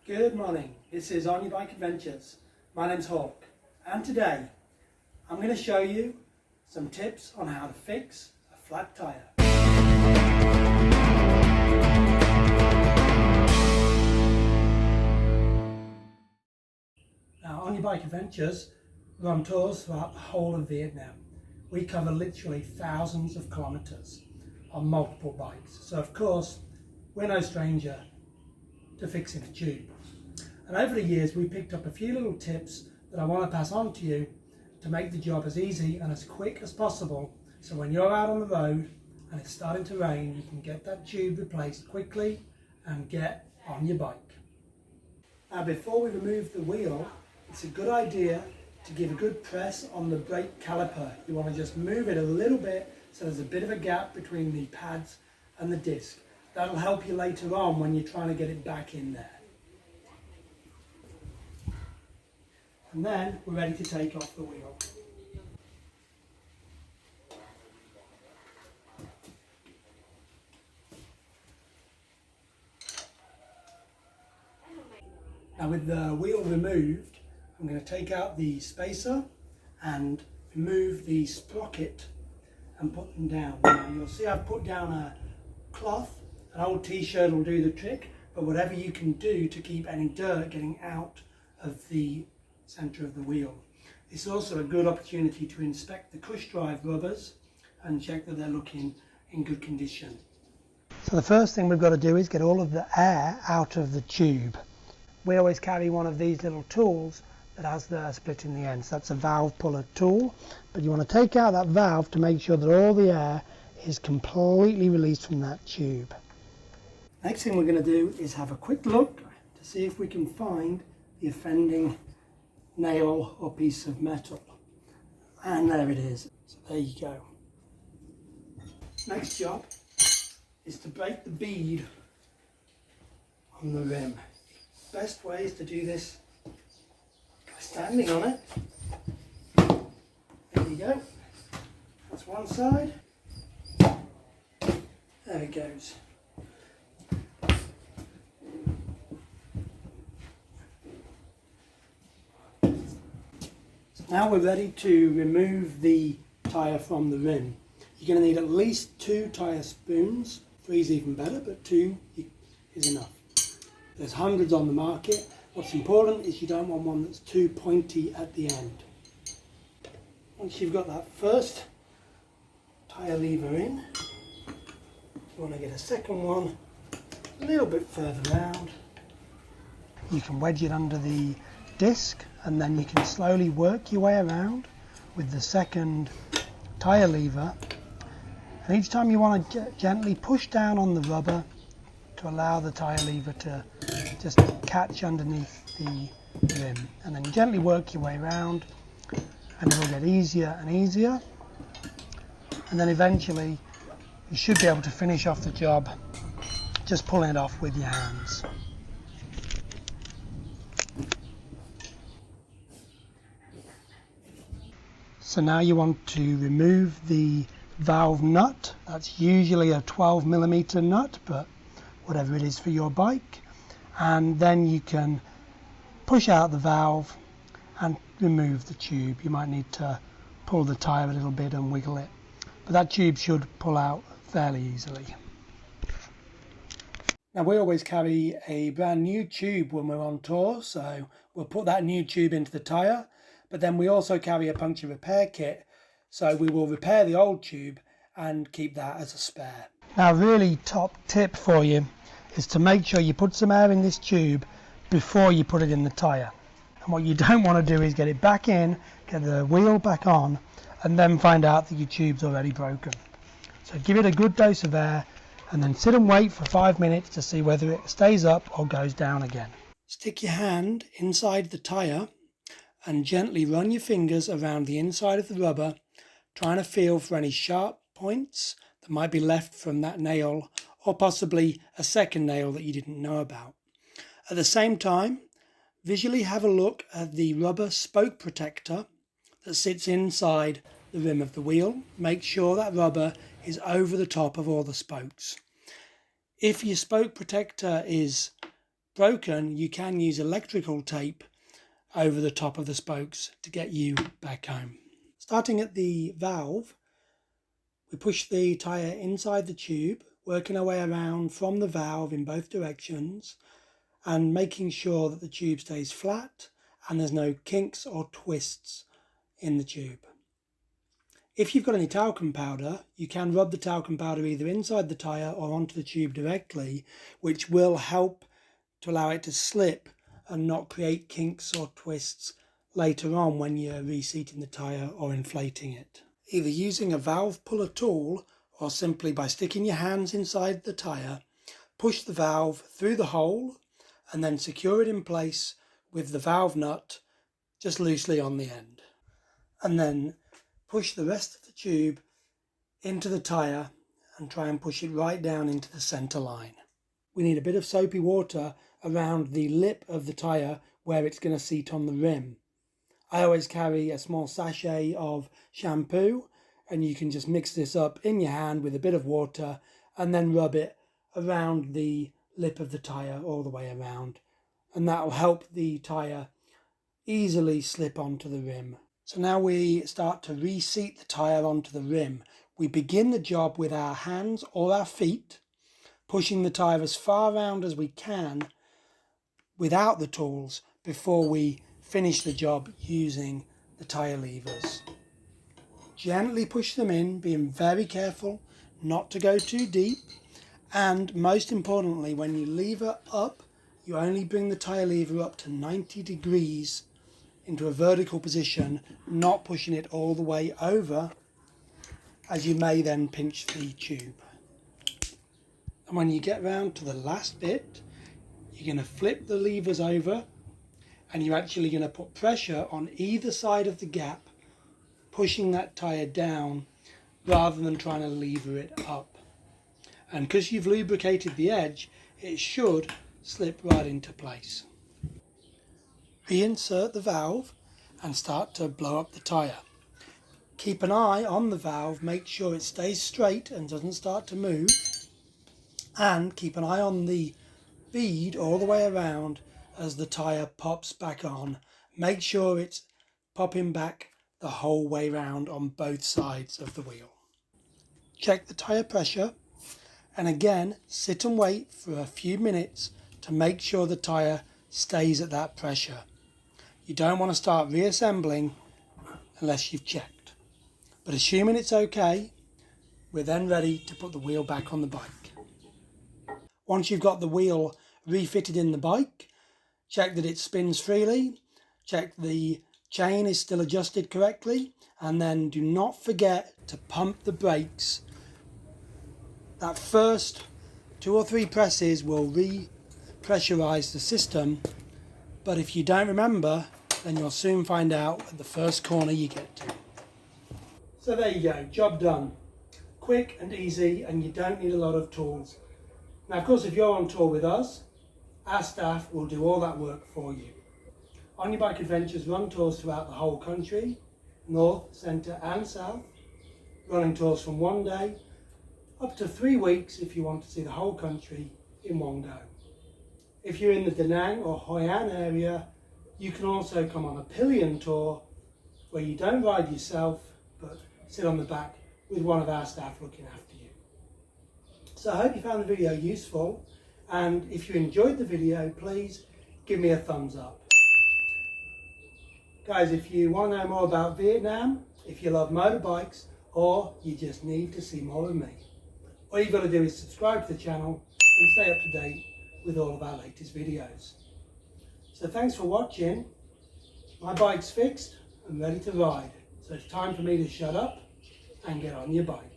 Good morning, this is Onyabike Adventures. My name's Hawk, and today I'm going to show you some tips on how to fix a flat tyre. Now, Onyabike Adventures, we're on tours throughout the whole of Vietnam. We cover literally thousands of kilometres on multiple bikes, so of course we're no stranger to fixing a tube. And over the years we picked up a few little tips that I want to pass on to you to make the job as easy and as quick as possible, so when you're out on the road and it's starting to rain, you can get that tube replaced quickly and get on your bike. Now, before we remove the wheel, it's a good idea to give a good press on the brake caliper. You want to just move it a little bit so there's a bit of a gap between the pads and the disc. That'll help you later on when you're trying to get it back in there. And then we're ready to take off the wheel. Now, with the wheel removed, I'm going to take out the spacer and remove the sprocket and put them down. Now, you'll see I've put down a cloth. An old t-shirt will do the trick, but whatever you can do to keep any dirt getting out of the centre of the wheel. It's also a good opportunity to inspect the cush drive rubbers and check that they're looking in good condition. So the first thing we've got to do is get all of the air out of the tube. We always carry one of these little tools that has the split in the end. So that's a valve puller tool, but you want to take out that valve to make sure that all the air is completely released from that tube. Next thing we're going to do is have a quick look to see if we can find the offending nail or piece of metal. And there it is. So there you go. Next job is to break the bead on the rim. Best way is to do this by standing on it. There you go. That's one side. There it goes. Now we're ready to remove the tyre from the rim. You're going to need at least 2 tyre spoons. 3 is even better, but 2 is enough. There's hundreds on the market. What's important is you don't want one that's too pointy at the end. Once you've got that first tyre lever in, you want to get a second one a little bit further round. You can wedge it under the disc, and then you can slowly work your way around with the second tyre lever, and each time you want to gently push down on the rubber to allow the tyre lever to just catch underneath the rim, and then gently work your way around, and it will get easier and easier, and then eventually you should be able to finish off the job just pulling it off with your hands. So now you want to remove the valve nut. That's usually a 12mm nut, but whatever it is for your bike. And then you can push out the valve and remove the tube. You might need to pull the tyre a little bit and wiggle it, but that tube should pull out fairly easily. Now, we always carry a brand new tube when we're on tour, so we'll put that new tube into the tyre. But then we also carry a puncture repair kit, so we will repair the old tube and keep that as a spare. Now, a really top tip for you is to make sure you put some air in this tube before you put it in the tyre. And what you don't want to do is get it back in, get the wheel back on, and then find out that your tube's already broken. So give it a good dose of air and then sit and wait for 5 minutes to see whether it stays up or goes down again. Stick your hand inside the tyre and gently run your fingers around the inside of the rubber, trying to feel for any sharp points that might be left from that nail, or possibly a second nail that you didn't know about. At the same time, visually have a look at the rubber spoke protector that sits inside the rim of the wheel. Make sure that rubber is over the top of all the spokes. If your spoke protector is broken, you can use electrical tape over the top of the spokes to get you back home. Starting at the valve, we push the tyre inside the tube, working our way around from the valve in both directions and making sure that the tube stays flat and there's no kinks or twists in the tube. If you've got any talcum powder, you can rub the talcum powder either inside the tyre or onto the tube directly, which will help to allow it to slip and not create kinks or twists later on when you're reseating the tyre or inflating it. Either using a valve puller tool or simply by sticking your hands inside the tyre, push the valve through the hole and then secure it in place with the valve nut just loosely on the end. And then push the rest of the tube into the tyre and try and push it right down into the centre line. We need a bit of soapy water around the lip of the tyre where it's going to seat on the rim. I always carry a small sachet of shampoo, and you can just mix this up in your hand with a bit of water and then rub it around the lip of the tyre all the way around, and that will help the tyre easily slip onto the rim. So now we start to reseat the tyre onto the rim. We begin the job with our hands or our feet, pushing the tyre as far around as we can without the tools before we finish the job using the tyre levers. Gently push them in, being very careful not to go too deep, and most importantly, when you lever up, you only bring the tyre lever up to 90 degrees into a vertical position, not pushing it all the way over, as you may then pinch the tube. And when you get round to the last bit, you're going to flip the levers over and you're actually going to put pressure on either side of the gap, pushing that tyre down rather than trying to lever it up. And because you've lubricated the edge, it should slip right into place. Reinsert the valve and start to blow up the tyre. Keep an eye on the valve, make sure it stays straight and doesn't start to move, and keep an eye on the bead all the way around as the tyre pops back on. Make sure it's popping back the whole way round on both sides of the wheel. Check the tyre pressure, and again sit and wait for a few minutes to make sure the tyre stays at that pressure. You don't want to start reassembling unless you've checked. But assuming it's okay, we're then ready to put the wheel back on the bike. Once you've got the wheel refitted in the bike, check that it spins freely, check the chain is still adjusted correctly, and then do not forget to pump the brakes. That first 2 or 3 presses will re-pressurize the system, but if you don't remember, then you'll soon find out at the first corner you get to. So there you go, job done. Quick and easy, and you don't need a lot of tools. Now of course, if you're on tour with us, our staff will do all that work for you. Onyabike Adventures run tours throughout the whole country, north, centre and south, running tours from 1 day up to 3 weeks if you want to see the whole country in one go. If you're in the Da Nang or Hoi An area, you can also come on a pillion tour where you don't ride yourself but sit on the back with one of our staff looking after you. So I hope you found the video useful, and if you enjoyed the video, please give me a thumbs up. Guys, if you want to know more about Vietnam, if you love motorbikes, or you just need to see more of me, all you've got to do is subscribe to the channel and stay up to date with all of our latest videos. So thanks for watching. My bike's fixed and ready to ride, so it's time for me to shut up and get on your bike.